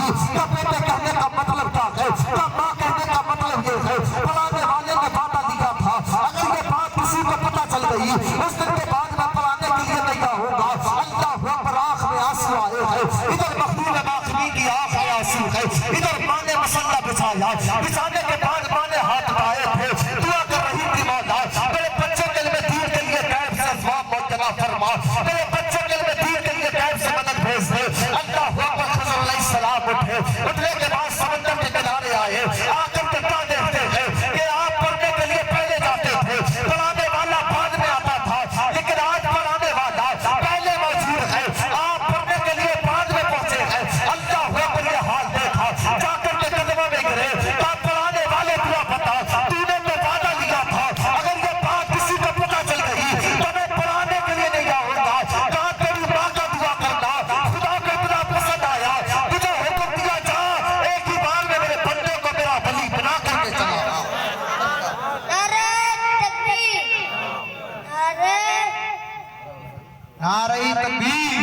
نہیں کہ بیٹے کہنے کا مطلب کیا ہے، کہ ماں کہنے کا مطلب یہ ہے پڑھانے والے نے وعدہ دیا تھا اگر یہ بات کسی کو پتہ چل گئی اس دن کے بعد میں پڑھانے کے لیے تیار ہوگا۔ اللہ اکبر، آنکھ میں آنسو آئے ہیں، ادھر مخدوم باقی کی آنکھ میں آنسو ہے، ادھر ماں نے مسلح بچھایا، بچھانے کے بعد ماں نے ہاتھ اٹھائے تھے، دعا کر رہی تھی مولا میرے بچے کے لیے دین کے لیے غیب سے اسباب معجزہ فرما، میرے بچے کے لیے دین کے لیے غیب سے مدد بھیج دے۔ اللہ اکبر، خضر علیہ السلام اٹھے، اٹھنے کے بعد سمندر کے کنارے آئے، آ کر کے کیا دیکھتے ہیں کہ آپ پڑھنے کے لیے پہلے جاتے تھے، پڑھانے والا بعد میں آتا تھا، لیکن آج پڑھانے والا پہلے موجود ہے، آپ پڑھنے کے لیے بعد میں پہنچے ہیں۔ اللہ اکبر، یہ حال دیکھا، جا کر کے قدموں میں گرے، کہا پڑھانے والے دعا بتا، تو نے تو وعدہ لیا تھا اگر یہ بات کسی کو پتہ چل گئی تو میں پڑھانے کے لیے نہیں آؤں گا۔ کہا تیری ماں کا دعا کرنا خدا کو اتنا پسند آیا، تجھے حکم دیا جا ایک ہی بار میں میرے بندے کو میرا ولی بنا کر کے چلا آ۔ نعرہ تکبیر،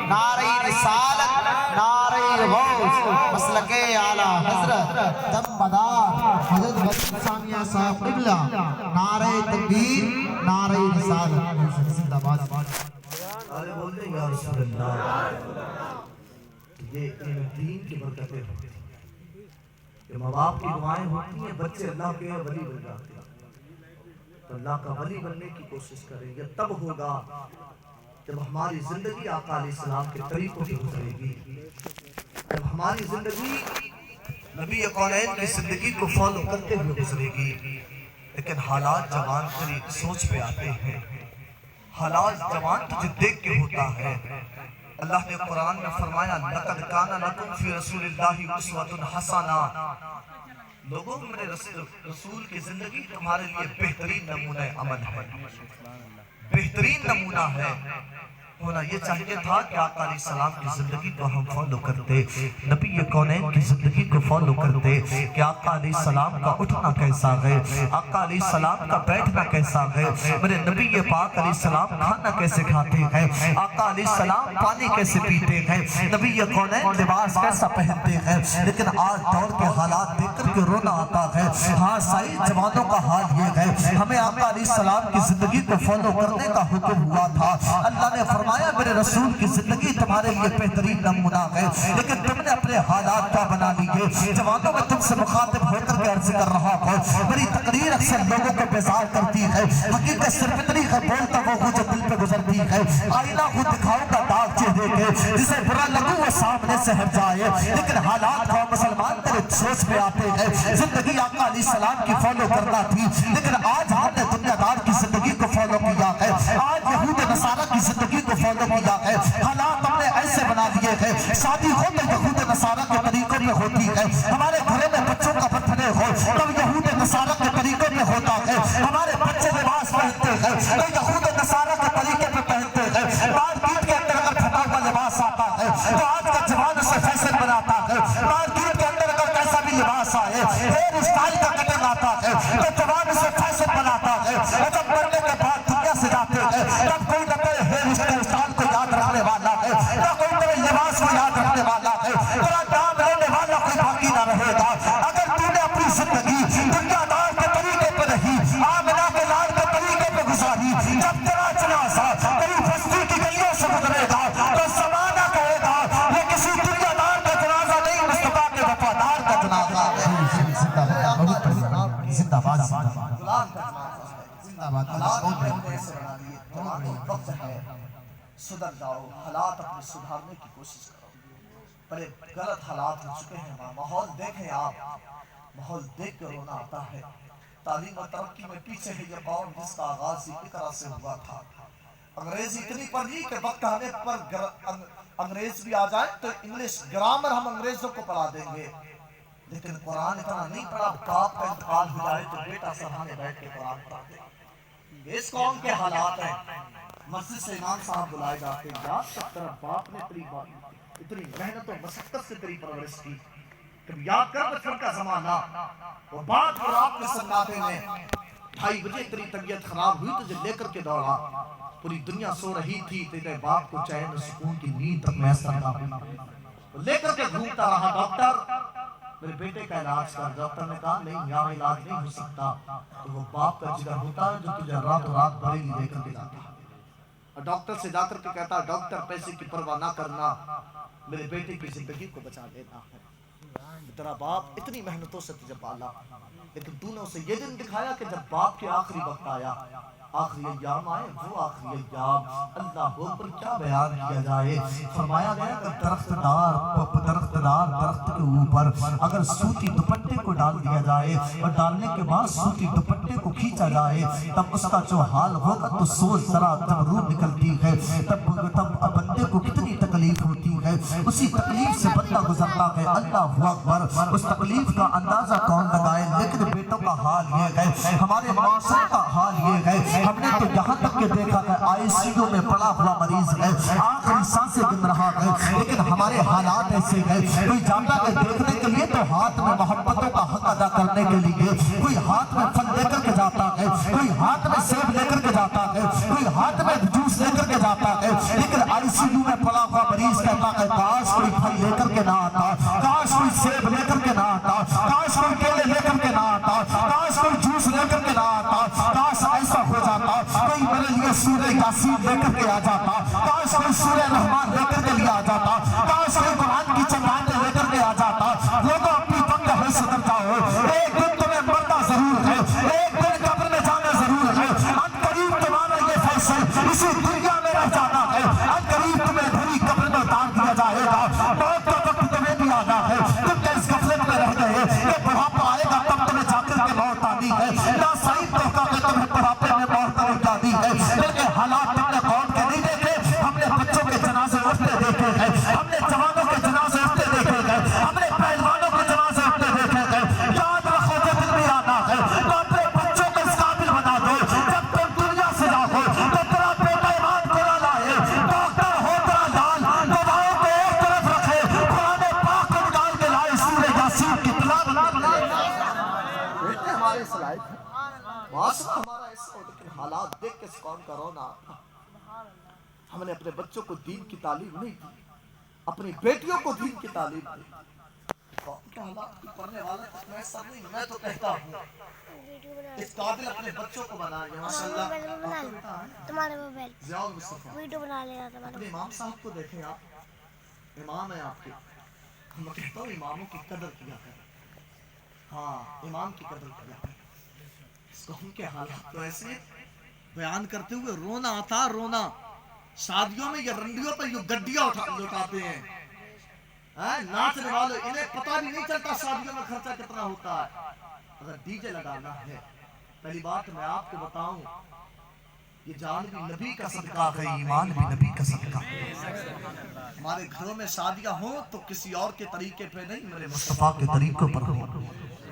نعرہ رسالت، نعرہ غوث، مسلک اعلی حضرت دمدار حضرت ولی ثانیہ صاحب قبلہ، نعرہ تکبیر، نعرہ رسالت، زندہ باد۔ آرے بول دیں یا رسول اللہ، یہ دین کی برکتیں ہوتی ہیں، کہ ماں باپ کی دعائیں ہوتی ہیں، بچے اللہ کے ولی بن جاتے ہیں۔ تو اللہ کا ولی بننے کی کوشش کریں گے، تب ہوگا جب ہماری زندگی آقا علیہ السلام کے طریقوں سے گزرے گی، جب ہماری زندگی نبی کونین کی زندگی کو فالو کرتے ہوئے گزرے گی۔ لیکن حالات جوان تیری سوچ پہ آتے ہیں، حالات جوان تجھے دیکھ کے ہوتا ہے۔ اللہ نے قرآن میں فرمایا لَقَدْ كَانَ لَكُمْ فِي رَسُولِ اللَّهِ أُسْوَةٌ حَسَنَةٌ، لوگوں میرے رسول کی زندگی تمہارے لیے بہترین نمونہ عمل ہے، بہترین نمونہ ہے۔ ہونا یہ چاہیے تھا کہ آقا علیہ السلام کی زندگی کو ہم فالو کرتے، نبی کونین کی زندگی کو فالو کرتے، کہ آقا علیہ السلام کا اٹھنا کیسا ہے، آقا علیہ السلام کا بیٹھنا کیسا ہے، میرے نبی پاک علیہ السلام کھانا کیسے کھاتے ہیں، آقا علیہ السلام پانی کیسے پیتے ہیں، نبی کونین لباس کیسا پہنتے ہیں۔ لیکن آج دور کے حالات دیکھ کر کے رونا آتا ہے۔ ہاں سائی جوانوں کا حال یہ ہے، ہمیں آقا علیہ السلام کی زندگی کو فالو کرنے کا حکم ہوا تھا، اللہ نے فرمایا میرے رسول کی زندگی تمہارے لیے بہترین نمونہ ہے، لیکن تم نے اپنے حالات کیا بنا لیے۔ جوانوں میں تم سے مخاطب ہو کر کے عرض کر رہا ہوں، میری تقریر اکثر لوگوں کو بیزار کرتی ہے، حقیقت صرف اتنی ہے بولتا وہ ہوں جو دل پہ گزرتی ہے۔ آئینہ خود دکھاؤں گا داغ چہرے کے، جسے برا لگوں وہ سامنے سے ہٹ جائے، لیکن حالات کا مسلمان تیرے سوچ پہ آتے ہیں۔ زندگی آقا علیہ السلام کی فالو کرنا تھی، لیکن آج ہم نے دنیا دار کی زندگی کو فالو کیا ہے، آج یہود نصارہ کی زندگی کو فالو کیا ہے۔ حالات ہم نے ایسے بنا دیے ہیں، شادی ہو تو یہود نصارہ کے طریقوں میں ہوتی ہے، ہمارے گھروں میں بچوں کا برتھ ڈے ہو تو یہود نصارہ کے طریقوں میں ہوتا ہے، ہمارے بچے لباس پہنتے ہیں تو یہود نصارہ کے طریقے میں پہنتے ہیں، مارکیٹ کے اندر اگر پھٹا ہوا لباس آتا ہے تو آج کا جوان اسے فیشن بناتا ہے، مارکیٹ کے اندر اگر کیسا بھی لباس آئے، ہیئر اسٹائل کا کٹنگ آتا ہے تو جوان اسے فیشن بناتا ہے، اور جب مرنے کے بعد دنیا سے جاتے ہیں تب کوئی نہ کوئی ہیئر اسٹائل کو یاد رکھنے والا ہے، نہ کوئی نئے لباس کو یاد رکھنے والا ہے، تیرا نام لینے والا کوئی باقی نہ رہے گا۔ اگر تو نے اپنی زندگی دنیا دار کے طریقے پہ نہیں، آمنہ کے لال کے طریقے پہ گزاری، جب تیرا جنازہ تیری بستی کی گلیوں سے گزرے گا تو زمانہ کہے گا یہ کسی دنیا دار کا جنازہ نہیں، مصطفیٰ کے وفادار کا جنازہ ہے۔ زندہ باد، وقت ہے سدھر جاؤ، حالات اپنے سدھارنے کی کوشش کرو، بڑے غلط حالات ہو چکے ہیں۔ ماحول دیکھیں آپ، ماحول دیکھ کر رونا آتا ہے۔ تعلیم و ترقی میں پیچھے ہے یہ قوم جس کا آغاز اسی طرح سے ہوا تھا۔ انگریزی اتنی پڑھی کہ وقت آنے پر انگریز بھی آ جائیں تو انگلش گرامر ہم انگریزوں کو پڑھا دیں گے، لیکن قرآن اتنا نہیں پڑھا۔ باپ کا انتقال ہو جائے تو بیٹا سامنے بیٹھ کے قرآن پڑھتے ہیں۔ اس قوم کے حالات ہیں، مسجد سے امام صاحب بلائے جاتے ہیں، یاد تک تیرا باپ نے اتنی محنت و مشقت سے تیری پرورش کی، تم یاد کر بچپن کا زمانہ، وہ بات کو رات میں سناتے نے 2:30 بجے تیری طبیعت خراب ہوئی، تجھے لے کر کے دوڑا، پوری دنیا سو رہی تھی، تیرے باپ کو چین و سکون کی نیند تک میسر نہ ہوئی۔ लेकर के घूमता रहा, डॉक्टर मेरे बेटे का इलाज कर। डॉक्टर ने कहा नहीं, यहाँ इलाज नहीं हो सकता। तो वो बाप का जिगर होता है जो तुझे रातों रात बरेली लेकर के जाता है और डॉक्टर से जाकर के कहता है डॉक्टर पैसे की परवाह ना करना, मेरे बेटे की जिंदगी को बचा लेना है। तेरा बाप इतनी मेहनतों से तुझे पाला, लेकिन तूने उसे ये दिन दिखाया कि जब बाप के आखिरी वक्त आया, आखिरी अय्याम आए, वो आखिरी अय्याम अल्लाह पर क्या बयान किया जाए। फरमाया गया कि दरख्तदार दरख्त के ऊपर अगर सूती दुपट्टे को डाल दिया जाए और डालने के बाद सूती दुपट्टे को खींचा जाए, तब उसका जो हाल होगा तो सोच जरा, जब रूह निकलती है तब बंदे को कितनी तकलीफ होती है। उसी तकलीफ से बंदा गुजरता है। अल्लाह अकबर, उस तकलीफ का अंदाजा कौन लगाए। लेकिन बेटों का हाल ये है, हमारे माशरे का हाल ये है, हमने तो यहाँ तक के देखा है आईसीयू में पड़ा हुआ मरीज है, आखिरी सांसें गिन रहा है, लेकिन हमारे हालात ऐसे हैं। कोई जाता है देखने के लिए तो हाथ में मोहब्बतों का हक अदा करने के लिए, कोई हाथ में फल लेकर के जाता है, कोई हाथ में सेब लेकर के जाता है, कोई हाथ में जूस लेकर के जाता है, लेकिन आईसीयू में पड़ा हुआ मरीज कहता है काश कोई फल लेकर के ना आता, काश कोई सेब लेकर के ना आता, काश कोई केले लेकर के ना आता, काश कोई जूस लेकर के ना आता, काश ऐसा हो जाता कोई मेरे लिए सूरह यासीन लेकर के आ जाता, काश कोई सूरह रहमान लेकर के लिए आ जाता, काश कोई कुरान की चटाने लेकर के आ जाता। लोगों अपनी तंग है सदर जाओ, एक दिन तुम्हें मरना जरूर है, एक दिन कब्र में जाना जरूर है। अनकरीब तुम्हारा ये फैसल इसी दुनिया में रह जाना है, अनकरीब तुम्हें धरी कब्र में उतार दिया जाएगा। मौत का वक्त तुम्हें भी आना है, तुम क्या इस गफलत में रह गए कि बुढ़ापा आएगा तब तुम्हें जाकर के मौत आनी है। ना सही तोहका में तुम्हें बुढ़ापे में मौत नहीं आनी है, बल्कि हालात तुमने कौन के नहीं देखे। हमने बच्चों के जनाजे उठते देखे हैं, हमने जवानों के जनाजे उठते देखे हैं, हमने पहलवानों के जनाजे उठते देखे हैं। याद रखो जब दिन भी आना है तो अपने बच्चों को इस काबिल बना दो, जब तुम दुनिया से जाओ तो तेरा बेटा ईमान को ना लाए, डॉक्टर हो तेरा लाल, दवाओं को एक तरफ रखे, पुराने पाक को निकाल के लाए, सूरह यासीन की तिलावत बेटे हमारे सलाइक माशरा हमारा ऐसा हो, लेकिन हालात देख के कौन करो ना। हमने अपने बच्चों को दीन की तालीम नहीं दी, अपनी बेटियों को दीन की तालीम दी। पढ़ने वाला मैं सब नहीं, मैं तो कहता हूँ इस काबिल अपने बच्चों को बनाए। माशाअल्लाह तुम्हारे मोबाइल ज़ियाउल मुस्तफा वीडियो बना लेगा तुम्हारे। अपने इमाम साहब को देखें आप, इमाम है आपके। मैं कहता हूँ इमामों की कदर किया है, हाँ इमाम की कदर किया है। इस कौम के हालात तो ऐसे बयान करते हुए रोना आता, रोना। शादियों में ये रंडियों पर ये गड्डियां लुटाते हैं, नाचने वाले, इन्हें पता भी नहीं चलता शादियों में खर्चा कितना होता है। अगर डीजे लगाना है, पहली बात मैं आपको बताऊं, ये जान भी नबी का सदका है, ईमान भी नबी का सदका है। हमारे घरों में शादियां हो तो किसी और के तरीके पे नहीं, मेरे मुस्तफा के तरीकों पर हो।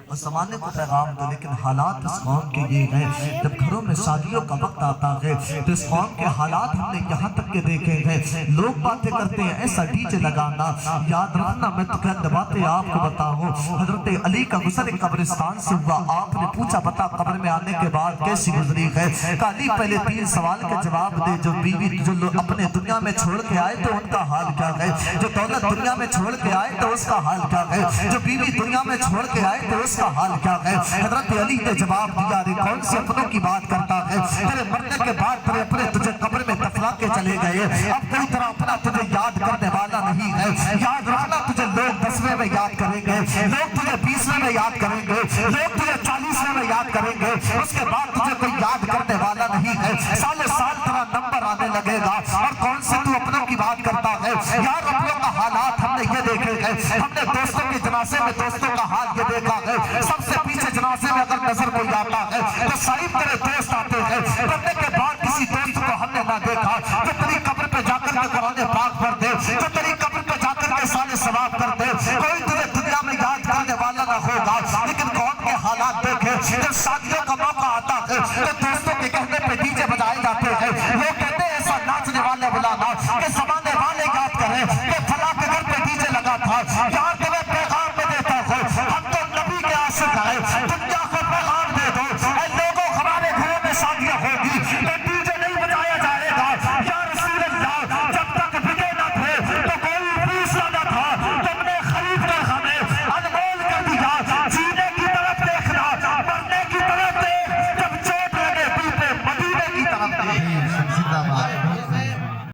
और ज़माने को पैगाम दो, लेकिन हालात इस कौम के ये हैं, जब घरों में शादियों का वक्त आता है तो इस कौम के हालात हमने यहाँ तक के देखे हैं। लोग बातें करते हैं ऐसा डीजे लगाना, याद रखना मैं तो कहता बातें आपको बताऊं। हजरत अली का गुजर कब्रिस्तान से हुआ, आपने पूछा बता कब्र में आने के बाद कैसी गुजरी है। अली पहले 3 सवाल के जवाब दे, जो बीवी जो लोग अपने दुनिया में छोड़ के आए तो उनका हाल क्या है, जो दौलत दुनिया में छोड़ के आए तो उसका हाल क्या है, जो बीवी दुनिया में छोड़ के आए तो का हाल क्या है। हजरत अली ने जवाब दिया, रे कौन से अपनों की बात करता है, तेरे मरने के बाद तेरे अपने तुझे कब्र में दफना के चले गए, अब कोई तरह अपना तुझे याद करने वाला नहीं है। याद रखना तुझे लोग 10वें में याद करेंगे, लोग तुझे 20वें में याद करेंगे, लोग तुझे 40वें में याद करेंगे, उसके बाद तुझे कोई याद करने वाला नहीं है। सालों साल तेरा नंबर आने लगेगा और कौन से तू अपनों की बात करता है। यार अपनों का हालात हमने ये देखे हैं, हमने दोस्तों के जनाजे में दोस्तों का हाल ये देखा है। सबसे पीछे जनाजे में अगर नजर कोई आता है तो साहिब तेरे दोस्त आते हैं, मरने के बाद किसी दोस्त को हमने ना देखा जो तेरी कब्र पे जाकर के कुरान पाक पढ़ दे, जो तेरी कब्र पे जाकर के साले सवाब कर दे। कोई तुझे दुनिया में याद करने वाला ना होगा, लेकिन कौन के हालात देखे, जब शादियों का मौका